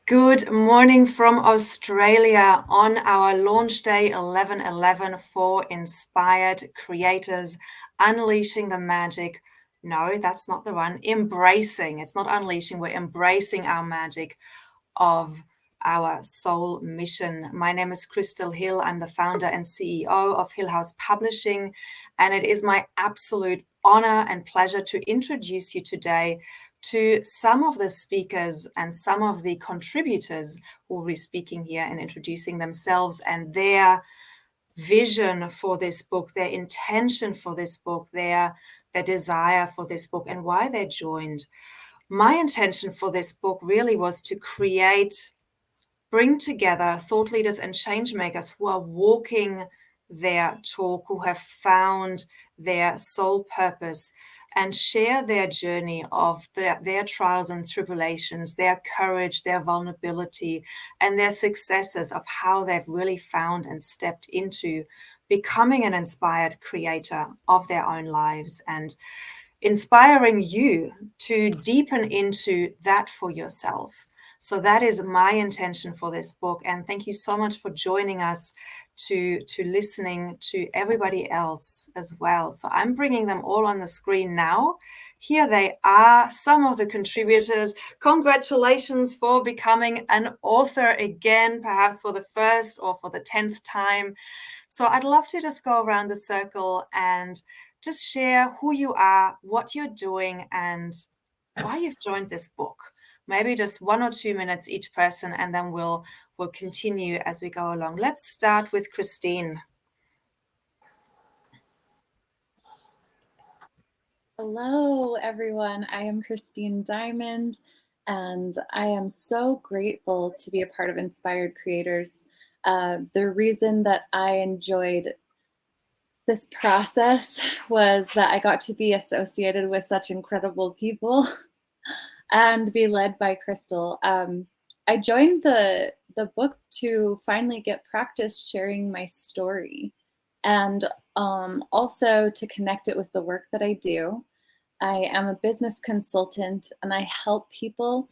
Good morning from Australia on our launch day 11/11 for Inspired Creators, Unleashing the Magic. No, that's not the one. Embracing. It's not unleashing, we're embracing our magic of our soul mission. My name is Crystal Hill. I'm the founder and CEO of Hill House Publishing, and it is my absolute honor and pleasure to introduce you today to some of the speakers and some of the contributors who will be speaking here and introducing themselves and their vision for this book, their intention for this book, their desire for this book, and why they joined. My intention for this book really was to bring together thought leaders and change makers who are walking their talk, who have found their soul purpose, and share their journey of their trials and tribulations, their courage, their vulnerability, and their successes of how they've really found and stepped into becoming an inspired creator of their own lives and inspiring you to deepen into that for yourself. So that is my intention for this book. And thank you so much for joining us, to listening to everybody else as well. So I'm bringing them all on the screen now. Here they are, some of the contributors. Congratulations for becoming an author again, perhaps for the first or for the 10th time. So I'd love to just go around the circle and just share who you are, what you're doing, and why you've joined this book. Maybe just 1 or 2 minutes each person, and then we'll continue as we go along. Let's start with Christine. Hello, everyone. I am Christine Diamond, and I am so grateful to be a part of Inspired Creators. The reason that I enjoyed this process was that I got to be associated with such incredible people and be led by Crystal. I joined the book to finally get practice sharing my story, and also to connect it with the work that I do. I am a business consultant, and I help people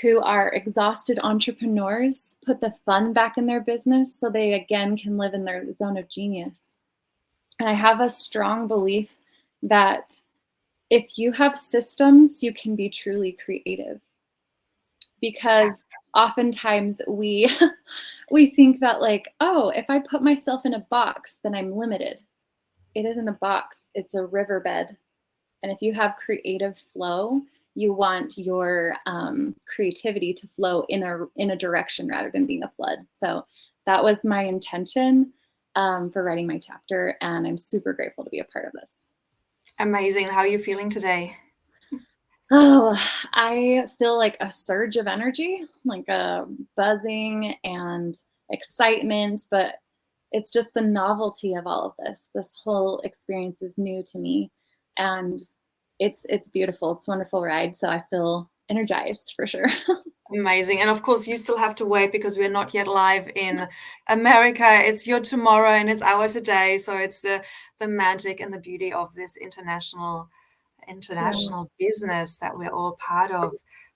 who are exhausted entrepreneurs put the fun back in their business so they again can live in their zone of genius. And I have a strong belief that if you have systems, you can be truly creative. Because oftentimes we we think that, like, oh, if I put myself in a box, then I'm limited. It isn't a box, it's a riverbed. And if you have creative flow, you want your creativity to flow in a direction rather than being a flood. So that was my intention for writing my chapter, and I'm super grateful to be a part of this. Amazing. How are you feeling today? Oh, I feel like a surge of energy, like a buzzing and excitement, but it's just the novelty of all of this. This whole experience is new to me, and it's beautiful. It's a wonderful ride, so I feel energized for sure. Amazing. And of course, you still have to wait because we're not yet live in America. It's your tomorrow and it's our today. So it's the magic and the beauty of this international business that we're all part of.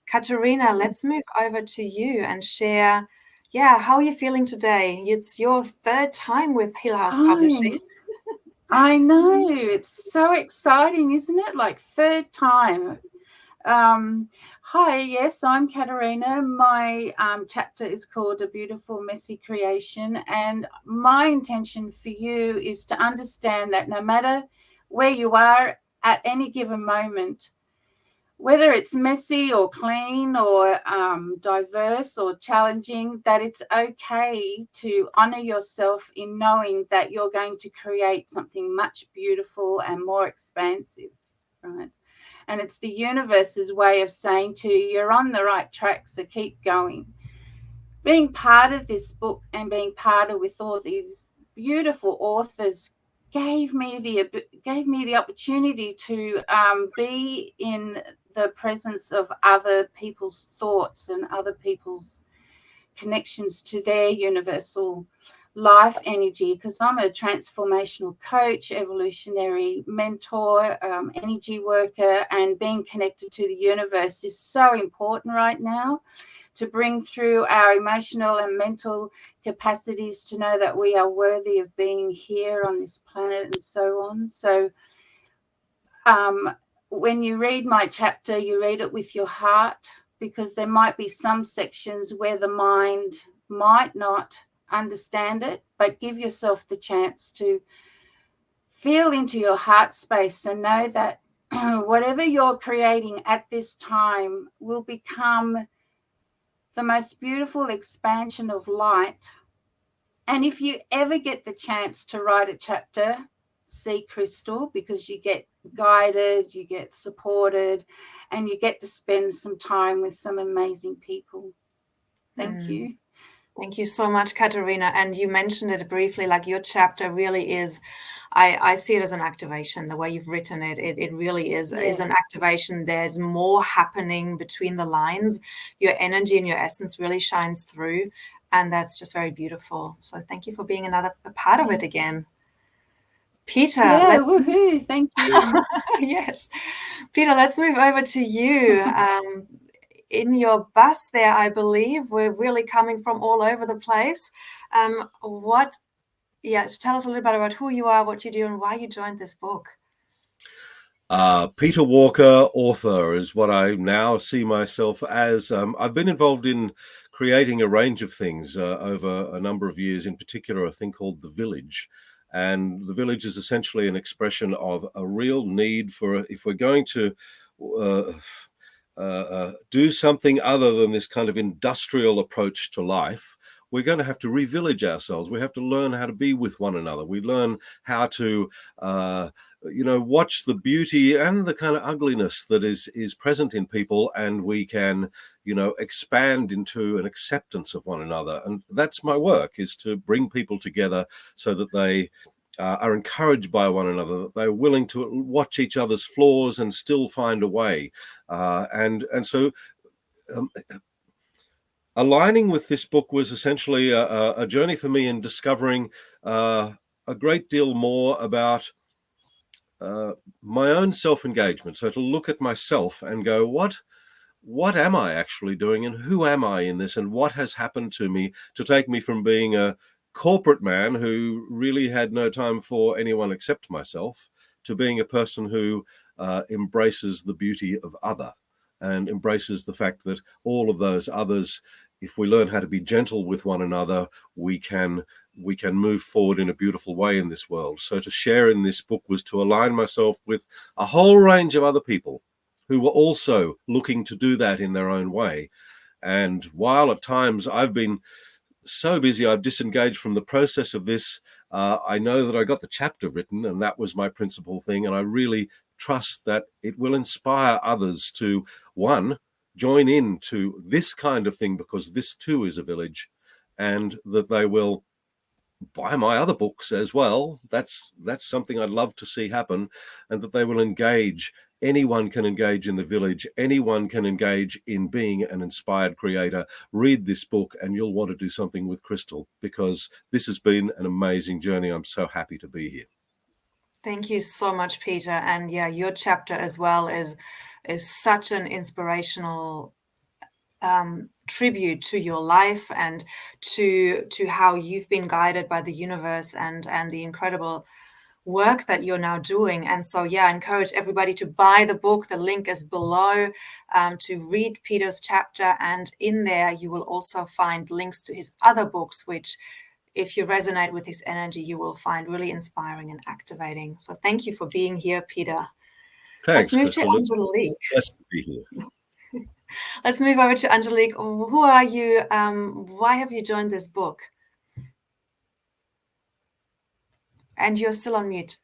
Katerina, let's move over to you and share, how are you feeling today? It's your third time with Hill House Publishing. I know, it's so exciting, isn't it? Like third time. Hi, yes, I'm Katerina. My chapter is called A Beautiful Messy Creation, and my intention for you is to understand that no matter where you are at any given moment, whether it's messy or clean or diverse or challenging, that it's okay to honor yourself in knowing that you're going to create something much beautiful and more expansive, right? And it's the universe's way of saying to you, you're on the right track, so keep going. Being part of this book and being part of with all these beautiful authors gave me the opportunity to be in the presence of other people's thoughts and other people's connections to their universal life energy, because I'm a transformational coach, evolutionary mentor, energy worker, and being connected to the universe is so important right now to bring through our emotional and mental capacities to know that we are worthy of being here on this planet and so on. So when you read my chapter, you read it with your heart, because there might be some sections where the mind might not understand it, but give yourself the chance to feel into your heart space and know that whatever you're creating at this time will become the most beautiful expansion of light. And if you ever get the chance to write a chapter, see Crystal, because you get guided, you get supported, and you get to spend some time with some amazing people. Thank you. Thank you so much, Katerina. And you mentioned it briefly, like your chapter really is, I see it as an activation. The way you've written it, it really is an activation. There's more happening between the lines. Your energy and your essence really shines through. And that's just very beautiful. So thank you for being a part of it again. Peter. Yeah, woohoo. Thank you. Yes. Peter, let's move over to you. In your bus there, I believe, we're really coming from all over the place. Tell us a little bit about who you are, what you do, and why you joined this book. Peter Walker, author, is what I now see myself as. I've been involved in creating a range of things over a number of years, in particular a thing called The Village. And The Village is essentially an expression of a real need for, if we're going to do something other than this kind of industrial approach to life, we're going to have to re-village ourselves. We have to learn how to be with one another. We learn how to watch the beauty and the kind of ugliness that is present in people, and we can, expand into an acceptance of one another. And that's my work, is to bring people together so that they are encouraged by one another, that they're willing to watch each other's flaws and still find a way. So aligning with this book was essentially a journey for me in discovering a great deal more about my own self-engagement. So to look at myself and go, what am I actually doing, and who am I in this, and what has happened to me to take me from being a corporate man who really had no time for anyone except myself to being a person who embraces the beauty of other and embraces the fact that all of those others, if we learn how to be gentle with one another, we can move forward in a beautiful way in this world. So to share in this book was to align myself with a whole range of other people who were also looking to do that in their own way. And while at times I've been so busy I've disengaged from the process of this, I know that I got the chapter written, and that was my principal thing. And I really trust that it will inspire others to, one, join into this kind of thing, because this too is a village, and that they will buy my other books as well. That's something I'd love to see happen, and that they will engage. Anyone can engage in the village. Anyone can engage in being an inspired creator. Read this book and you'll want to do something with Crystal, because this has been an amazing journey. I'm so happy to be here. Thank you so much, Peter. And yeah, your chapter as well is such an inspirational tribute to your life and to how you've been guided by the universe and the incredible work that you're now doing. And so, yeah, I encourage everybody to buy the book. The link is below, to read Peter's chapter. And in there, you will also find links to his other books, which, if you resonate with his energy, you will find really inspiring and activating. So thank you for being here, Peter. Thanks, Let's move Crystal. to Angelique. Blessed to be here. Let's move over to Angelique. Who are you? Why have you joined this book? And you're still on mute.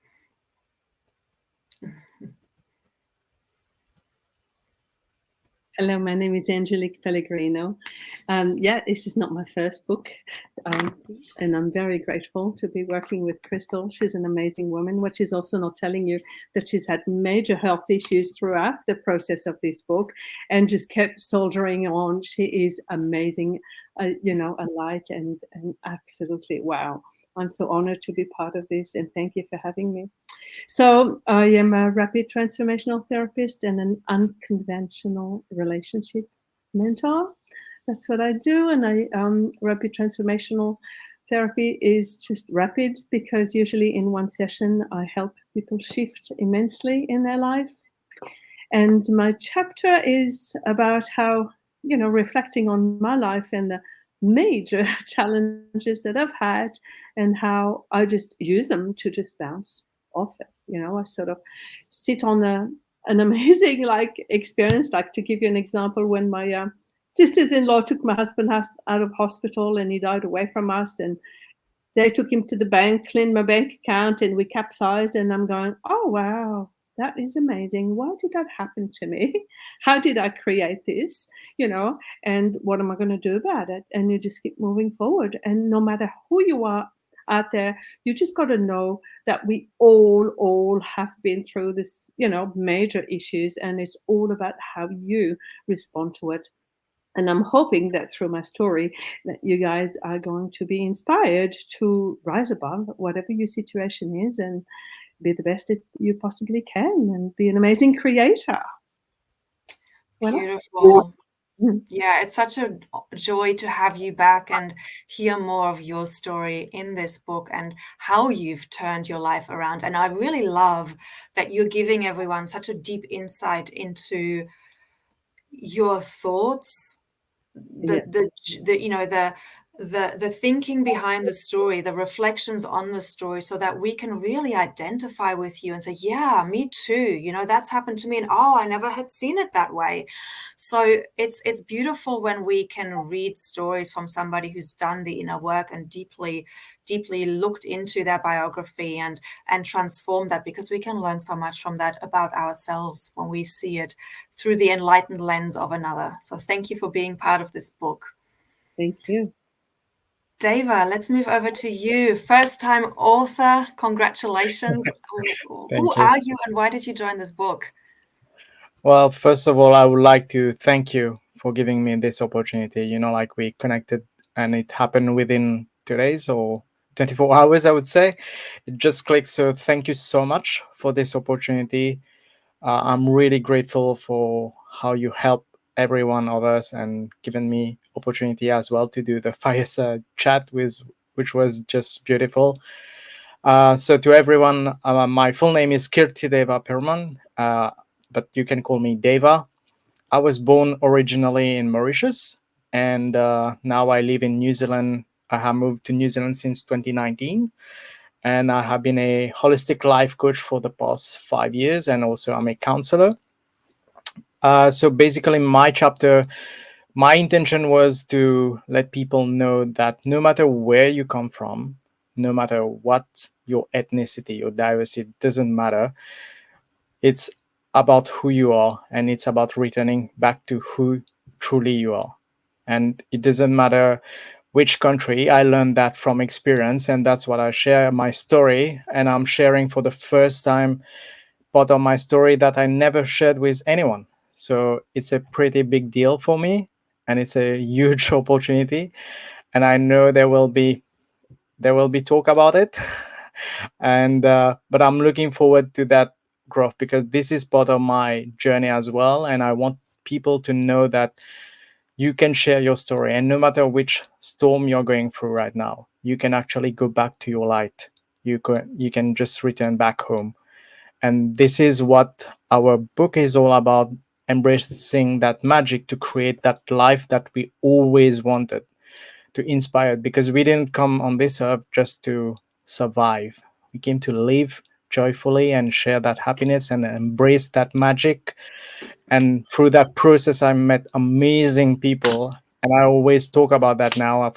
Hello, my name is Angelique Pellegrino. Yeah, this is not my first book, and I'm very grateful to be working with Crystal. She's an amazing woman. What she's also not telling you, that she's had major health issues throughout the process of this book and just kept soldiering on. She is amazing, a light and absolutely wow. I'm so honored to be part of this, and thank you for having me. So I am a rapid transformational therapist and an unconventional relationship mentor. That's what I do. And rapid transformational therapy is just rapid because usually in one session I help people shift immensely in their life. And my chapter is about how, reflecting on my life and the major challenges that I've had and how I just use them to just bounce off it. I sort of sit on an amazing experience. Like, to give you an example, when my sisters-in-law took my husband out of hospital and he died away from us, and they took him to the bank, cleaned my bank account, and we capsized. And I'm going, oh, wow, that is amazing. Why did that happen to me? How did I create this? And what am I going to do about it? And you just keep moving forward. And no matter who you are out there, you just got to know that we all have been through this, major issues. And it's all about how you respond to it. And I'm hoping that through my story that you guys are going to be inspired to rise above whatever your situation is and be the best that you possibly can and be an amazing creator. Beautiful. Yeah, it's such a joy to have you back and hear more of your story in this book and how you've turned your life around. And I really love that you're giving everyone such a deep insight into your thoughts, the thinking behind the story, the reflections on the story, so that we can really identify with you and say, yeah, me too, that's happened to me, and I never had seen it that way. So it's beautiful when we can read stories from somebody who's done the inner work and deeply looked into their biography and transformed that, because we can learn so much from that about ourselves when we see it through the enlightened lens of another. So thank you for being part of this book. Thank you. Deva, let's move over to you. First-time author, congratulations. Who are you and why did you join this book? Well, first of all, I would like to thank you for giving me this opportunity. We connected and it happened within 2 days or 24 hours, I would say. It just clicked. So thank you so much for this opportunity. I'm really grateful for how you help every one of us and given me opportunity as well to do the fireside chat which was just beautiful. So to everyone, my full name is Kirti Deva Perman, but you can call me Deva. I was born originally in Mauritius, and now I live in New Zealand. I have moved to New Zealand since 2019. And I have been a holistic life coach for the past 5 years, and also I'm a counselor. So basically, my intention was to let people know that no matter where you come from, no matter what your ethnicity or diversity, doesn't matter. It's about who you are, and it's about returning back to who truly you are. And it doesn't matter which country. I learned that from experience, and that's what I share my story. And I'm sharing for the first time part of my story that I never shared with anyone. So it's a pretty big deal for me, and it's a huge opportunity. And I know there will be talk about it. And but I'm looking forward to that growth, because this is part of my journey as well. And I want people to know that you can share your story, and no matter which storm you're going through right now, you can actually go back to your light. You can just return back home. And this is what our book is all about, embracing that magic to create that life that we always wanted, to inspire, because we didn't come on this earth just to survive. We came to live joyfully and share that happiness and embrace that magic. And through that process, I met amazing people, and I always talk about that now.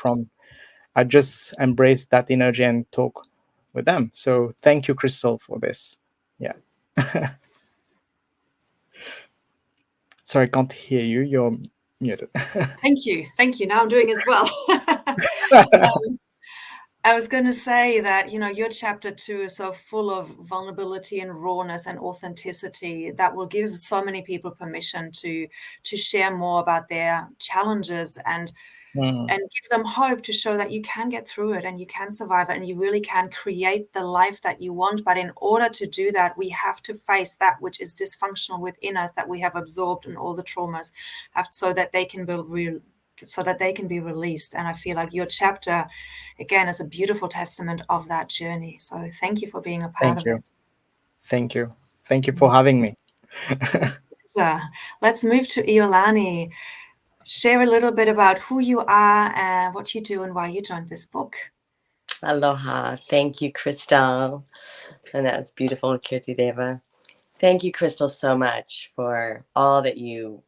I just embrace that energy and talk with them. So thank you, Crystal, for this. Yeah. Sorry, I can't hear you. You're muted. Thank you. Now I'm doing as well. I was going to say that, your chapter 2 is so full of vulnerability and rawness and authenticity that will give so many people permission to share more about their challenges and give them hope, to show that you can get through it and you can survive it and you really can create the life that you want. But in order to do that, we have to face that which is dysfunctional within us, that we have absorbed, and all the traumas, so that they can be released. And I feel like your chapter, again, is a beautiful testament of that journey. So thank you for being a part of it. Thank you for having me. Let's move to Iolani. Share a little bit about who you are and what you do and why you joined this book. Aloha. Thank you, Crystal. And that's beautiful, Kirtideva. Thank you, Crystal, so much for all the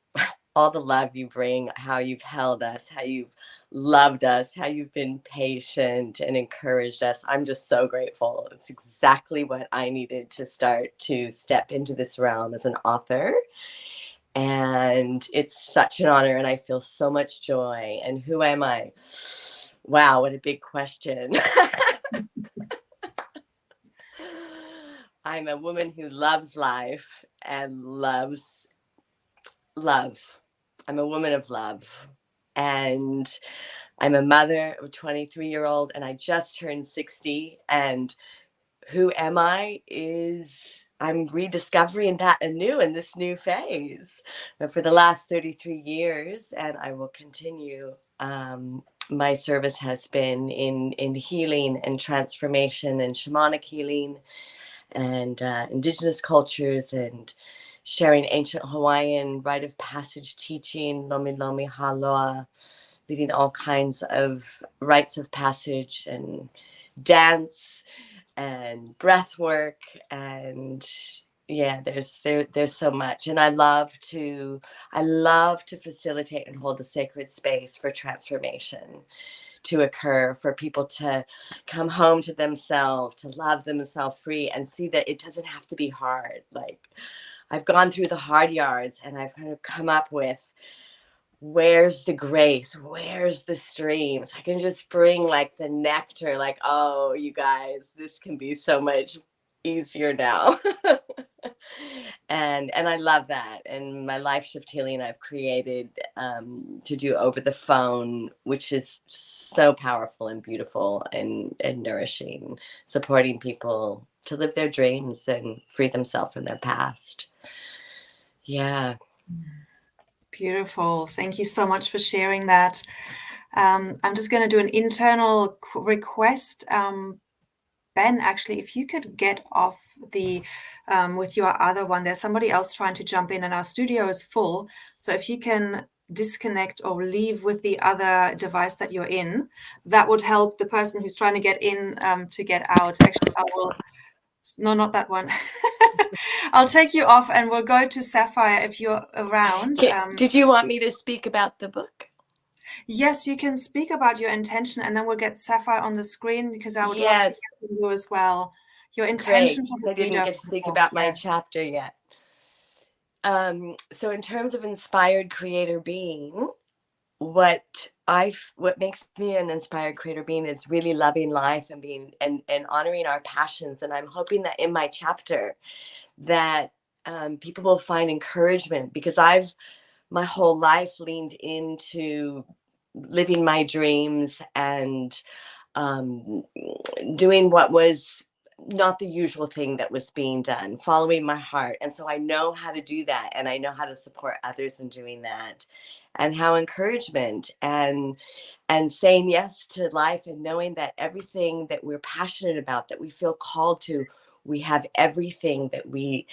love you bring, how you've held us, how you've loved us, how you've been patient and encouraged us. I'm just so grateful. It's exactly what I needed to start to step into this realm as an author. And it's such an honor, and I feel so much joy. And who am I? Wow, what a big question. I'm a woman who loves life and loves love. I'm a woman of love. And I'm a mother of a 23-year-old, and I just turned 60. And who am I is I'm rediscovering that anew in this new phase. For the last 33 years, and I will continue, my service has been in healing and transformation and shamanic healing and indigenous cultures, and sharing ancient Hawaiian rite of passage teaching, Lomi Lomi Haloa, leading all kinds of rites of passage and dance and breath work, and there's so much. And I love to facilitate and hold a sacred space for transformation to occur, for people to come home to themselves, to love themselves free, and see that it doesn't have to be hard. Like, I've gone through the hard yards, and I've kind of come up with, where's the grace? Where's the streams? I can just bring like the nectar, like, oh, you guys, this can be so much easier now. And I love that. And my life shift healing I've created to do over the phone, which is so powerful and beautiful and nourishing, supporting people to live their dreams and free themselves from their past. Yeah. Beautiful. Thank you so much for sharing that. I'm just going to do an internal request. Ben, actually, if you could get off the with your other one, there's somebody else trying to jump in and our studio is full. So if you can disconnect or leave with the other device that you're in, that would help the person who's trying to get in to get out. Actually, no, not that one. I'll take you off and we'll go to Sapphire if you're around. Did you want me to speak about the book? Yes, you can speak about your intention, and then we'll get Sapphire on the screen, because I would love to hear from you as well. Your intention for the I didn't get to speak about my chapter yet. So in terms of inspired creator being, what makes me an inspired creator being is really loving life and being and honoring our passions. And I'm hoping that in my chapter that people will find encouragement, because I've my whole life leaned into living my dreams and doing what was not the usual thing that was being done, following my heart. And so I know how to do that, and I know how to support others in doing that, and how encouragement and saying yes to life, and knowing that everything that we're passionate about, that we feel called to, we have everything that we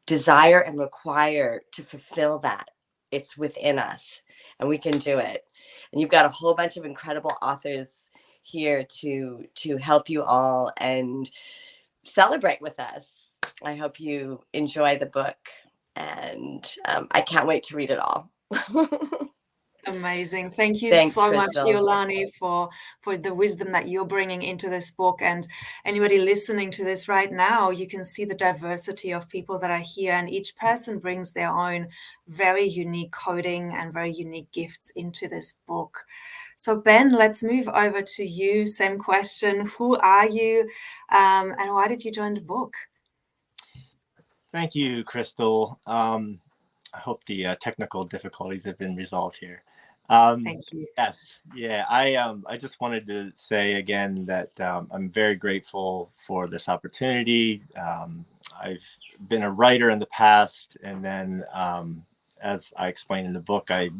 desire and require to fulfill that. It's within us, and we can do it. And you've got a whole bunch of incredible authors here to help you all and celebrate with us. I hope you enjoy the book, and I can't wait to read it all. Amazing. Thank you Thanks, so much, Crystal. Iolani, for the wisdom that you're bringing into this book. And anybody listening to this right now, you can see the diversity of people that are here, and each person brings their own very unique coding and very unique gifts into this book. So Ben, let's move over to you. Same question. Who are you, and why did you join the book? Thank you, Crystal. I hope the technical difficulties have been resolved here. Thank you. Yes, yeah. I just wanted to say again that I'm very grateful for this opportunity. I've been a writer in the past, and then as I explained in the book, I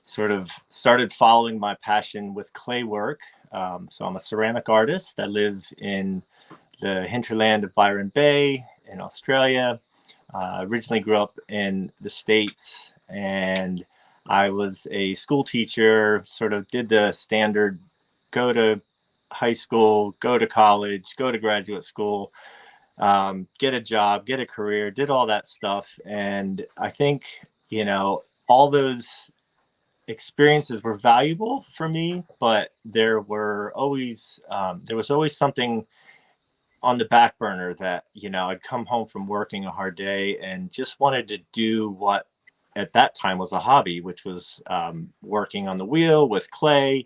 sort of started following my passion with clay work. So I'm a ceramic artist. I live in the hinterland of Byron Bay in Australia. Originally grew up in the States, and I was a school teacher, sort of did the standard go to high school, go to college, go to graduate school, get a job, get a career, did all that stuff. And I think, all those experiences were valuable for me, but there was always something on the back burner that, I'd come home from working a hard day and just wanted to do what at that time was a hobby, which was working on the wheel with clay,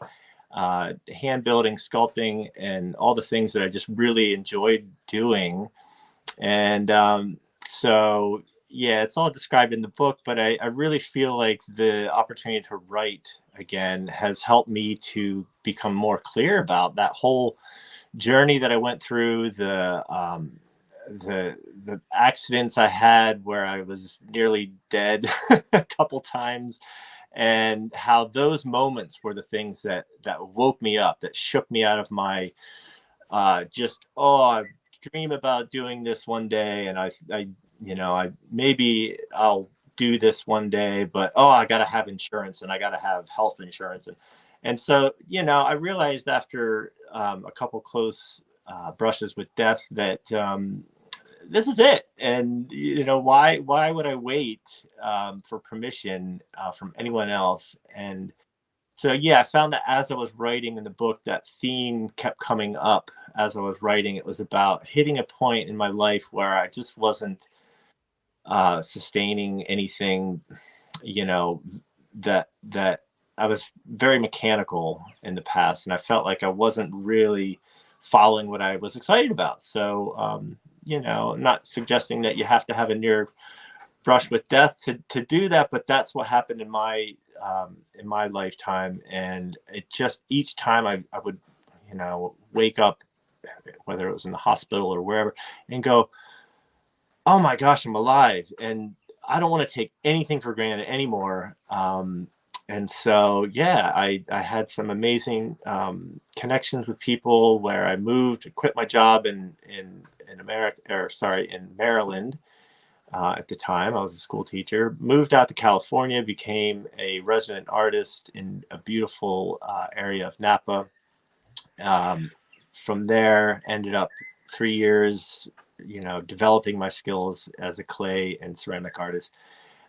hand building, sculpting, and all the things that I just really enjoyed doing. And so, yeah, it's all described in the book, but I really feel like the opportunity to write again has helped me to become more clear about that whole journey that I went through, the accidents I had where I was nearly dead a couple times, and how those moments were the things that woke me up, that shook me out of my I dream about doing this one day, and I maybe I'll do this one day, but I got to have insurance, and I got to have health insurance, and so I realized after a couple close brushes with death that this is it. And why would I wait for permission from anyone else? And so I found that as I was writing in the book, that theme kept coming up as I was writing. It was about hitting a point in my life where I just wasn't sustaining anything, that I was very mechanical in the past, and I felt like I wasn't really following what I was excited about. So, I'm not suggesting that you have to have a near brush with death to do that, but that's what happened in my lifetime. And it just, each time I would, wake up, whether it was in the hospital or wherever, and go, oh my gosh, I'm alive. And I don't want to take anything for granted anymore. And so, I had some amazing connections with people where I moved, quit my job in Maryland. At the time, I was a school teacher, moved out to California, became a resident artist in a beautiful area of Napa. From there, ended up 3 years, developing my skills as a clay and ceramic artist,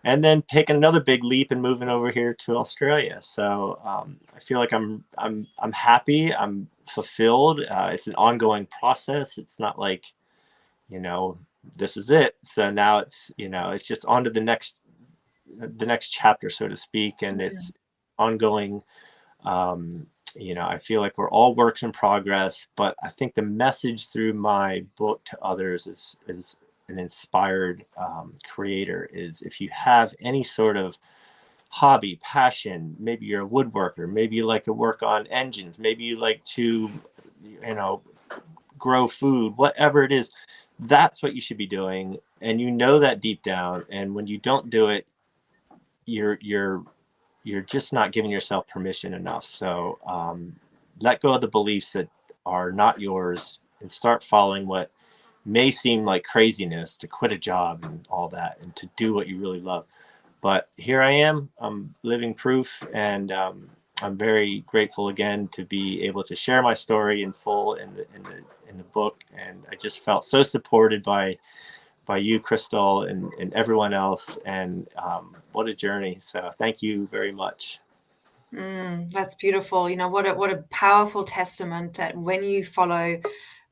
and then taking another big leap and moving over here to Australia. So I feel like I'm happy, I'm fulfilled. It's an ongoing process. It's not like, this is it. So now it's, it's just on to the next chapter, so to speak. And it's ongoing. I feel like we're all works in progress, but I think the message through my book to others is an inspired creator is, if you have any sort of hobby, passion, maybe you're a woodworker, maybe you like to work on engines, maybe you like to, grow food, whatever it is, that's what you should be doing. And that deep down. And when you don't do it, you're just not giving yourself permission enough. So let go of the beliefs that are not yours and start following what may seem like craziness, to quit a job and all that, and to do what you really love. But here I am, I'm living proof, and I'm very grateful again to be able to share my story in full in the book. And I just felt so supported by you, Crystal, and everyone else. And what a journey. So thank you very much. That's beautiful. What a powerful testament that when you follow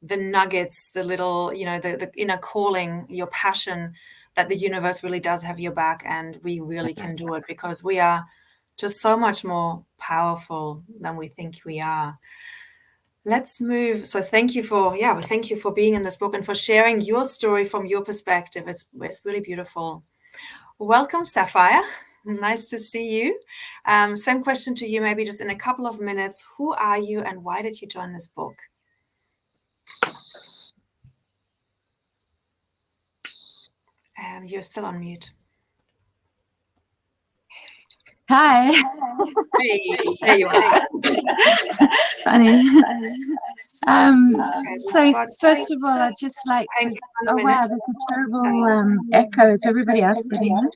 the nuggets, the little, the inner calling, your passion, that the universe really does have your back, and we really can do it because we are just so much more powerful than we think we are. Let's move. So thank you for being in this book and for sharing your story from your perspective. It's really beautiful. Welcome, Sapphire. Nice to see you. Same question to you, maybe just in a couple of minutes. Who are you and why did you join this book? You're still on mute. Hi. Hey, there you are. Funny. So first of all, I'd just like to. Oh wow, there's a terrible echo. Is everybody else getting it?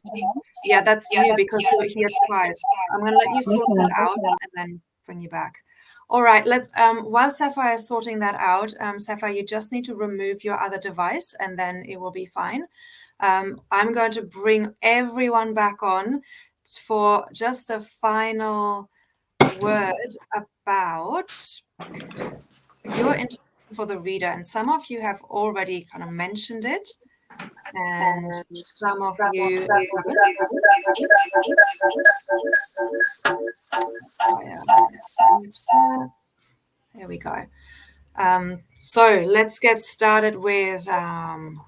Yeah, that's you because you're here twice. I'm going to let you sort that out and then bring you back. All right, let's. While Sapphire is sorting that out, Sapphire, you just need to remove your other device and then it will be fine. I'm going to bring everyone back on for just a final word about your intention for the reader. And some of you have already kind of mentioned it, and some of you there we go. So let's get started with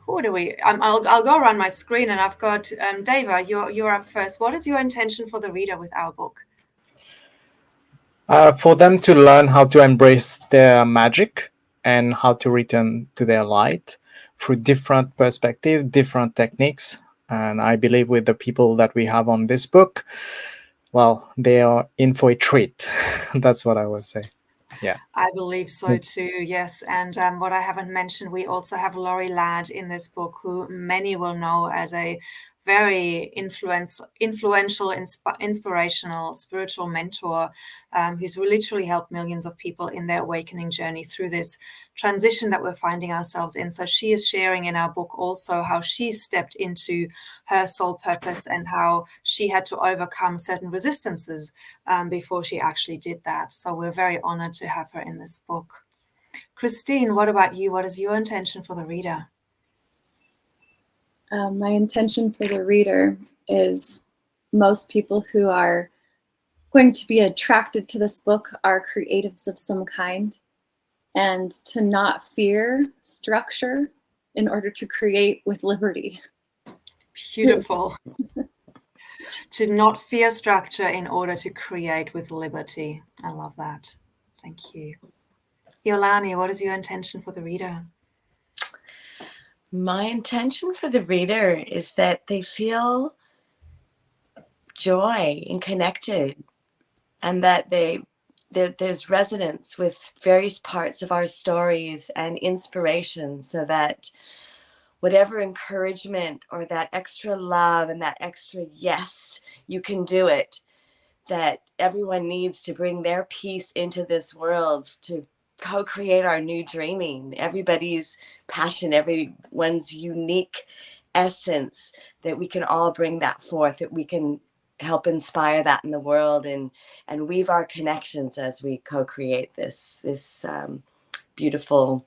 who do we? I'll go around my screen, and I've got Deva. You're up first. What is your intention for the reader with our book? For them to learn how to embrace their magic and how to return to their light through different perspectives, different techniques. And I believe with the people that we have on this book, well, they are in for a treat. That's what I would say. Yeah, I believe so too, yes. And what I haven't mentioned, we also have Laurie Ladd in this book, who many will know as a very influential, inspirational, spiritual mentor, who's literally helped millions of people in their awakening journey through this transition that we're finding ourselves in. So she is sharing in our book also how she stepped into her soul purpose and how she had to overcome certain resistances before she actually did that. So we're very honored to have her in this book. Christine, what about you? What is your intention for the reader? My intention for the reader is most people who are going to be attracted to this book are creatives of some kind, and to not fear structure in order to create with liberty. Beautiful. To not fear structure in order to create with liberty. I love that. Thank you. Iolani, what is your intention for the reader? My intention for the reader is that they feel joy and connected, and that there's resonance with various parts of our stories and inspiration, so that whatever encouragement or that extra love and that extra yes, you can do it, that everyone needs to bring their piece into this world to co-create our new dreaming, everybody's passion, everyone's unique essence, that we can all bring that forth, that we can help inspire that in the world and weave our connections as we co-create this beautiful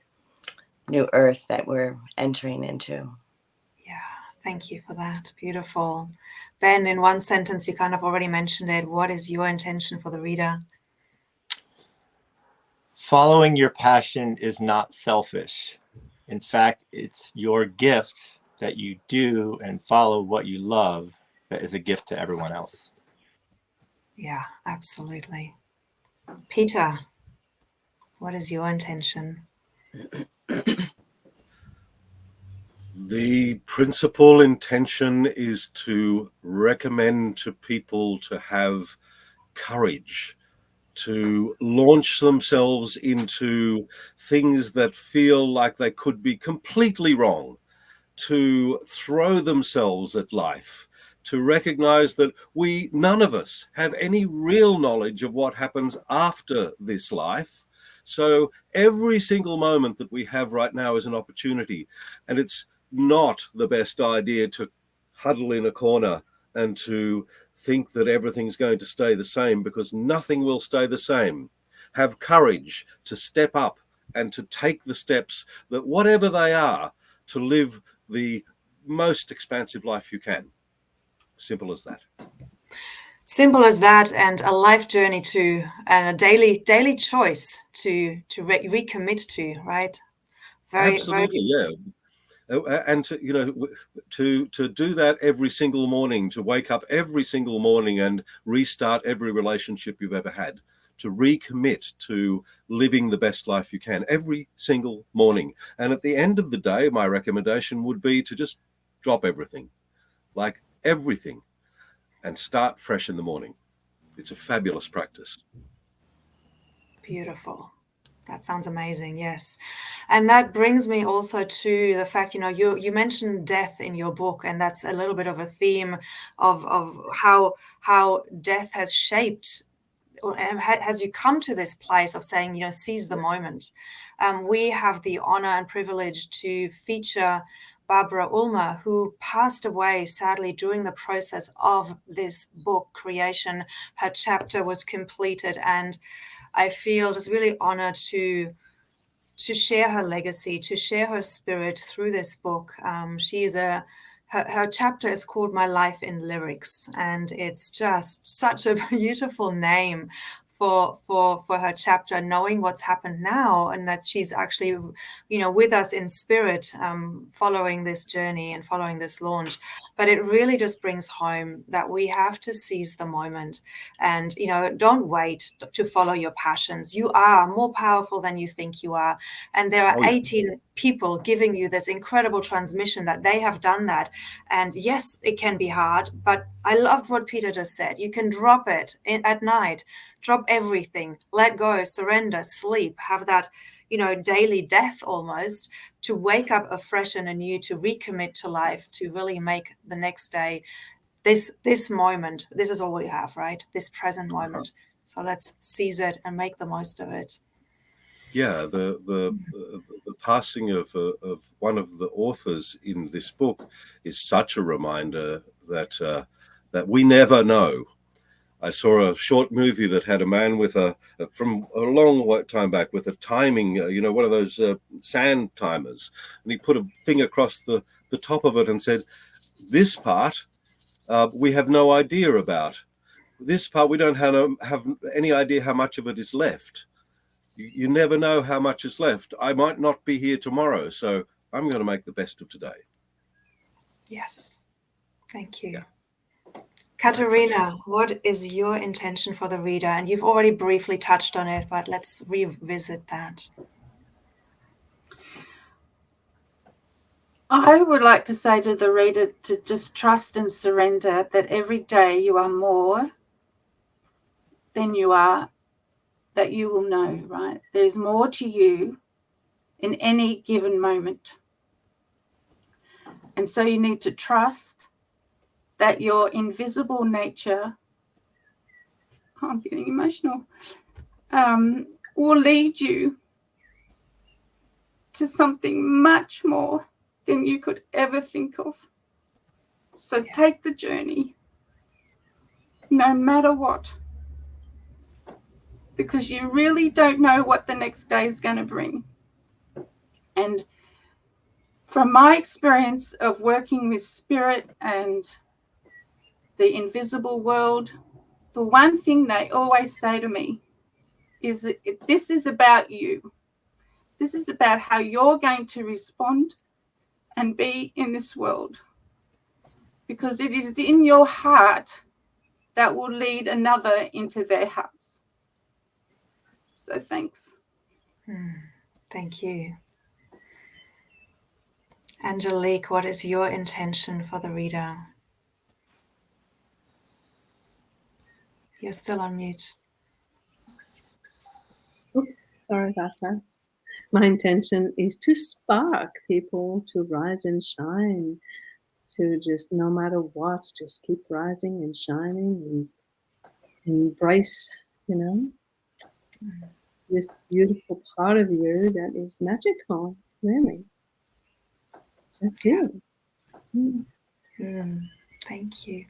new earth that we're entering into. Yeah, thank you for that. Beautiful. Ben, in one sentence, you kind of already mentioned it. What is your intention for the reader? Following your passion is not selfish. In fact, it's your gift that you do and follow what you love that is a gift to everyone else. Yeah, absolutely. Peter, what is your intention? The principal intention is to recommend to people to have courage, to launch themselves into things that feel like they could be completely wrong, to throw themselves at life, to recognize that none of us have any real knowledge of what happens after this life. So every single moment that we have right now is an opportunity, and it's not the best idea to huddle in a corner and to think that everything's going to stay the same, because nothing will stay the same. Have courage to step up and to take the steps that, whatever they are, to live the most expansive life you can. Simple as that. Simple as that, and a life journey to, and a daily choice to recommit to, right? Absolutely, yeah. And to do that every single morning, to wake up every single morning and restart every relationship you've ever had, to recommit to living the best life you can every single morning. And at the end of the day, my recommendation would be to just drop everything, like everything, and start fresh in the morning. It's a fabulous practice. Beautiful. That sounds amazing. Yes. And that brings me also to the fact, you mentioned death in your book, and that's a little bit of a theme of how death has shaped, or has you come to this place of saying, seize the moment. We have the honor and privilege to feature Barbara Ulmer, who passed away sadly during the process of this book creation. Her chapter was completed, and I feel just really honored to share her legacy, to share her spirit through this book. Her chapter is called My Life in Lyrics, and it's just such a beautiful name for her chapter, knowing what's happened now, and that she's actually, with us in spirit, following this journey and following this launch. But it really just brings home that we have to seize the moment, and don't wait to follow your passions. You are more powerful than you think you are, and there are 18 people giving you this incredible transmission that they have done that. And yes, it can be hard, but I loved what Peter just said. You can drop it at night. Drop everything, let go, surrender, sleep, have that, daily death almost, to wake up afresh and anew, to recommit to life, to really make the next day this moment. This is all we have, right? This present moment. So let's seize it and make the most of it. Yeah, the passing of one of the authors in this book is such a reminder that that we never know. I saw a short movie that had a man with from a long time back, with a timing, one of those sand timers, and he put a thing across the top of it and said, "This part we have no idea about. This part we don't have any idea how much of it is left. You never know how much is left. I might not be here tomorrow, so I'm going to make the best of today." Yes, thank you. Yeah. Katerina, what is your intention for the reader? And you've already briefly touched on it, but let's revisit that. I would like to say to the reader to just trust and surrender that every day you are more than you are, that you will know, right? There's more to you in any given moment. And so you need to trust that your invisible nature, I'm getting emotional, will lead you to something much more than you could ever think of. So take the journey, no matter what, because you really don't know what the next day is going to bring. And from my experience of working with spirit and the invisible world, the one thing they always say to me is that this is about you. This is about how you're going to respond and be in this world, because it is in your heart that will lead another into their hearts. So thanks. Thank you. Angelique, what is your intention for the reader? You're still on mute. Oops, sorry about that. My intention is to spark people to rise and shine, to just, no matter what, just keep rising and shining and embrace, this beautiful part of you that is magical, really. That's it. Thank you.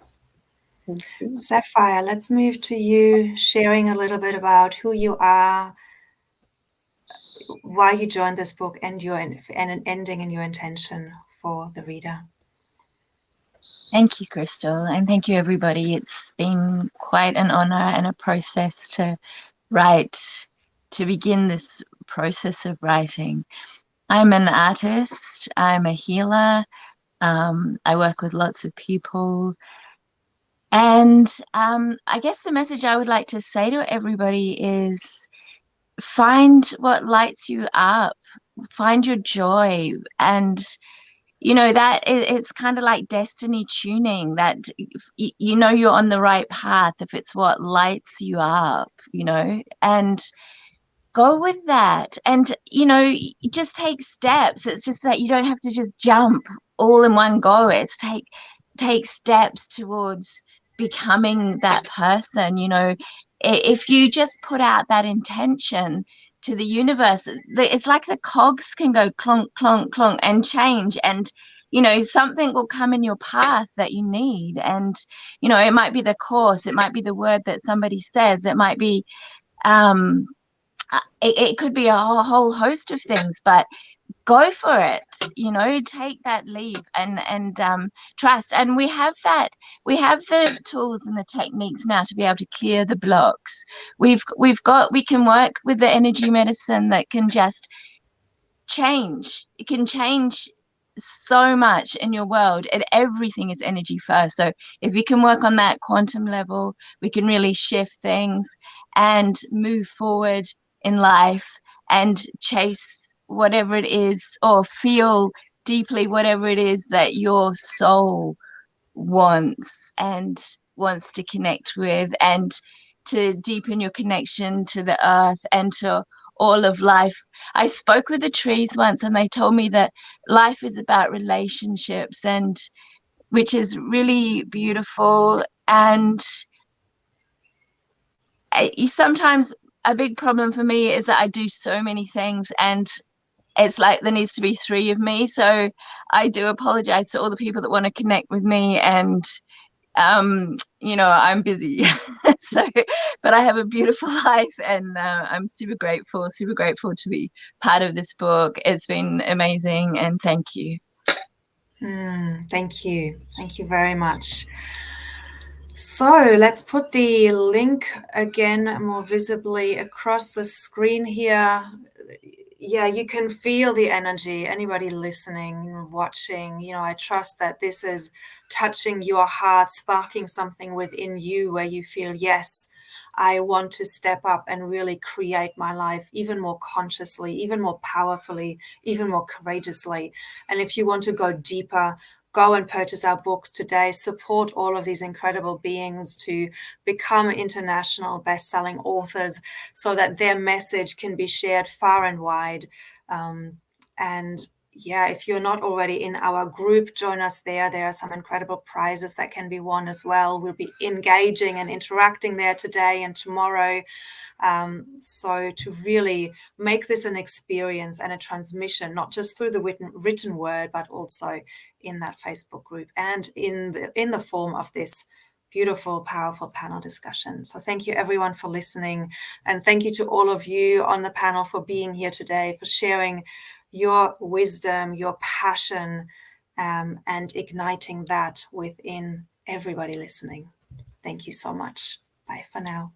Thank you. Sapphire, let's move to you, sharing a little bit about who you are, why you joined this book, and an ending and your intention for the reader. Thank you, Crystal, and thank you, everybody. It's been quite an honor and a process to write, to begin this process of writing. I'm an artist, I'm a healer, I work with lots of people, and I guess the message I would like to say to everybody is find what lights you up, find your joy, and you know that it's kind of like destiny tuning, that you know you're on the right path if it's what lights you up, you know, and go with that. And you know, just take steps. It's just that you don't have to just jump all in one go. It's take steps towards becoming that person. You know, if you just put out that intention to the universe, it's like the cogs can go clonk, clonk, clonk and change, and you know, something will come in your path that you need. And you know, it might be the course, it might be the word that somebody says, it might be it could be a whole host of things, but go for it, you know, take that leap and trust. And we have the tools and the techniques now to be able to clear the blocks. We can work with the energy medicine that can just change. It can change so much in your world, and everything is energy first. So if you can work on that quantum level, we can really shift things and move forward in life and chase whatever it is, or feel deeply whatever it is that your soul wants to connect with, and to deepen your connection to the earth and to all of life. I spoke with the trees once, and they told me that life is about relationships, and which is really beautiful. And sometimes a big problem for me is that I do so many things, and it's like there needs to be 3 of me. So I do apologize to all the people that want to connect with me, and you know, I'm busy. So, but I have a beautiful life, and I'm super grateful to be part of this book. It's been amazing, and thank you. Thank you very much. So let's put the link again more visibly across the screen here. Yeah, you can feel the energy. Anybody listening, watching, you know, I trust that this is touching your heart, sparking something within you where you feel, yes, I want to step up and really create my life even more consciously, even more powerfully, even more courageously. And if you want to go deeper, go and purchase our books today. Support all of these incredible beings to become international best-selling authors so that their message can be shared far and wide. And yeah, if you're not already in our group, join us there. There are some incredible prizes that can be won as well. We'll be engaging and interacting there today and tomorrow. So to really make this an experience and a transmission, not just through the written word, but also in that Facebook group and in the form of this beautiful, powerful panel discussion. So thank you everyone for listening, and thank you to all of you on the panel for being here today, for sharing your wisdom, your passion, and igniting that within everybody listening. Thank you so much. Bye for now.